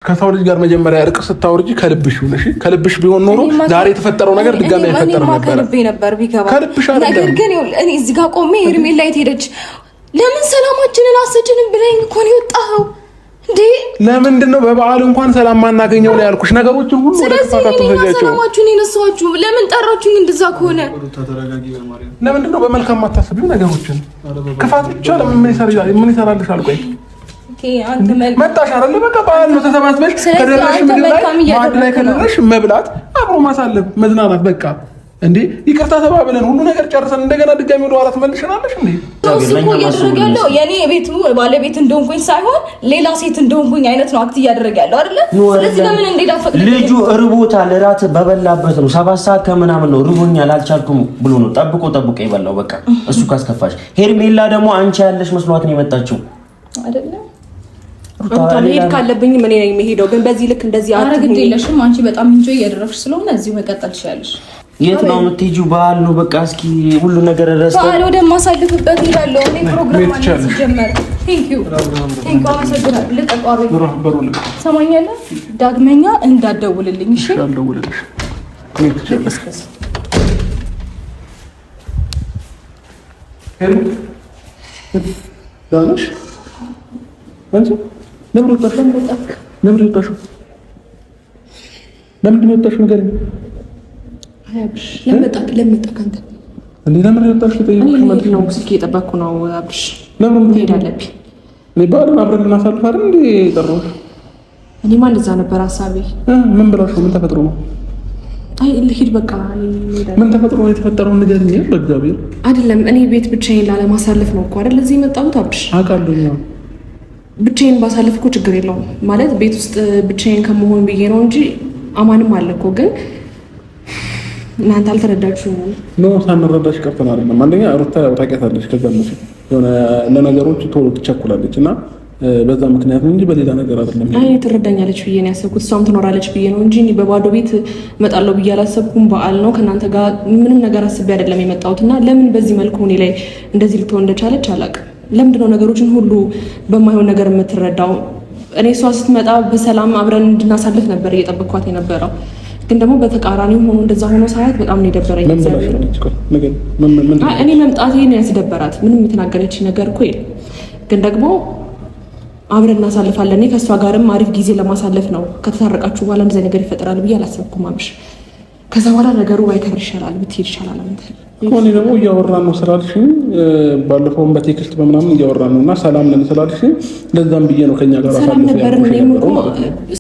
ከሰው ልጅ ጋር መጀመሪያ እርቅ ስታወርጂ ከልብሽ ይሁን። እሺ ከልብሽ ቢሆን ኖሮ ዛሬ የተፈጠረው ነገር ድጋሚ አይፈጠርም ነበር። ከልብሽ ነገር ግን እኔ እዚህ ጋር ቆሜ ሄርሜላ ላይ ሄደች። ለምን ሰላማችንን አሰጭንም ብለኝ እኮ ነው የወጣኸው እንዴ? ለምንድን ነው በበዓል እንኳን ሰላም ማናገኘው ነው ያልኩሽ? ነገሮችን ሁሉ ወደ ክፋት አትወሰጃቸው። ሰላማችሁን የነሳችሁ ለምን ጠራችሁኝ? እንደዛ ከሆነ ለምንድን ነው በመልካም ማታሰቢው ነገሮችን? ክፋት ብቻ ምን ይሰራልሽ? አልቆይ መጣሽ አይደል? በቃ በዓል ነው ተሰባስበሽ ከደረሽ ምግብ ላይ ማዕድ ላይ ከደረሽ መብላት፣ አብሮ ማሳለፍ፣ መዝናናት በቃ እንዴ ይቅርታ ተባብለን ሁሉ ነገር ጨርሰን እንደገና ድጋሚ ወደ ኋላ ትመልሽናለሽ እንዴ? እኮ እያደረገ ያለው የኔ ቤቱ ባለቤት እንደሆንኩኝ ሳይሆን ሌላ ሴት እንደሆንኩኝ አይነት ነው አክት እያደረገ ያለው አይደለ? ስለዚህ ለምን እንዴት አፈቅደ ልጁ እርቦታል፣ እራት በበላበት ነው 7 ሰዓት ከምናምን ነው ርቦኛል አልቻልኩም ብሎ ነው ጠብቆ ይበላው። በቃ እሱ ካስከፋሽ ሄርሜላ ደግሞ አንቺ ያለሽ መስሏት ነው የመጣችው አይደለ? አንተ መሄድ ካለብኝ ምን ነኝ የምሄደው? ግን በዚህ ልክ እንደዚህ አረግድ የለሽም አንቺ በጣም ኢንጆይ እያደረግሽ ስለሆነ እዚሁ መቀጠል ትችያለሽ። የት ነው የምትሄጂው? በዓል ነው በቃ እስኪ ሁሉ ነገር ረስተን በዓል ወደ ማሳለፍበት እሄዳለሁ። እኔ ፕሮግራም አለ ሲጀመር። ቴንክ ዩ አመሰግናለሁ። ልቀቋሪ ሰማኛለህ። ዳግመኛ እንዳትደውልልኝ እሺ? እንዳትደውልልሽ ዳንሽ አንቺ ለምን ወጣሽ? ለምን ወጣሽ? ለምን ወጣሽ? ነገር አብርሽ ለምን መጣክ አንተ? እንዴ ለምን ወጣሽ? ተጠይቅሽ ማለት ነው። ስልክ እየጠበቅኩ ነው አብርሽ። ለምን መሄድ አለብኝ? እኔ በዓልን አብረን ልናሳልፍ አይደል እንዴ ጠራሁሽ? እኔማ እንደዛ ነበር ሀሳቤ። ምን ብላሽ? ምን ተፈጥሮ ነው? አይ ልሂድ በቃ። ምን ተፈጥሮ ነው የተፈጠረው? ንገሪኝ በእግዚአብሔር። አይደለም እኔ ቤት ብቻዬን ላለማሳለፍ ነው እኮ አይደል እዚህ የመጣሁት አብርሽ። አውቃለሁ። ብቻዬን ባሳልፍ እኮ ችግር የለውም ማለት ቤት ውስጥ ብቻዬን ከመሆን ብዬ ነው እንጂ አማንም አለ እኮ። ግን እናንተ አልተረዳችሁም ነው። ሳንረዳሽ ቀርተን አይደለም። አንደኛ ሩታ ያው ታውቂያታለሽ፣ ከዛም ነው የሆነ ለነገሮች ቶሎ ትቸኩላለች እና በዛ ምክንያት ነው እንጂ በሌላ ነገር አይደለም። አይ ትረዳኛለች ብዬ ነው ያሰብኩት፣ እሷም ትኖራለች ብዬ ነው እንጂ እኔ በባዶ ቤት እመጣለሁ ብዬ አላሰብኩም። በዓል ነው ከእናንተ ጋር ምንም ነገር አስቤ አይደለም የመጣሁት እና ለምን በዚህ መልኩ እኔ ላይ እንደዚህ ልትሆን እንደቻለች አላውቅም። ለምንድን ነው ነገሮችን ሁሉ በማይሆን ነገር የምትረዳው? እኔ እሷ ስትመጣ በሰላም አብረን እንድናሳልፍ ነበር እየጠበቅኳት የነበረው። ግን ደግሞ በተቃራኒው ሆኖ እንደዛ ሆኖ ሳያት በጣም ነው የደበረኝ። እኔ መምጣቴ ነው ያስደበራት። ምንም የተናገረች ነገር እኮ የለም። ግን ደግሞ አብረን እናሳልፋለን። እኔ ከእሷ ጋርም አሪፍ ጊዜ ለማሳለፍ ነው። ከተታረቃችሁ በኋላ እንደዚህ ነገር ይፈጠራል ብዬ አላሰብኩም አብሽ። ከዛ በኋላ ነገሩ ባይከብር ይሻላል፣ ብትሄድ ይሻላል። አንተ እኔ ደግሞ እያወራን ነው ስላልሽኝ፣ ባለፈውም በቴክስት በምናምን እያወራን ነው እና ሰላም ነን ስላልሽኝ ለዛም ብዬ ነው ከኛ ጋር ሰላም ነበር። እኔም እኮ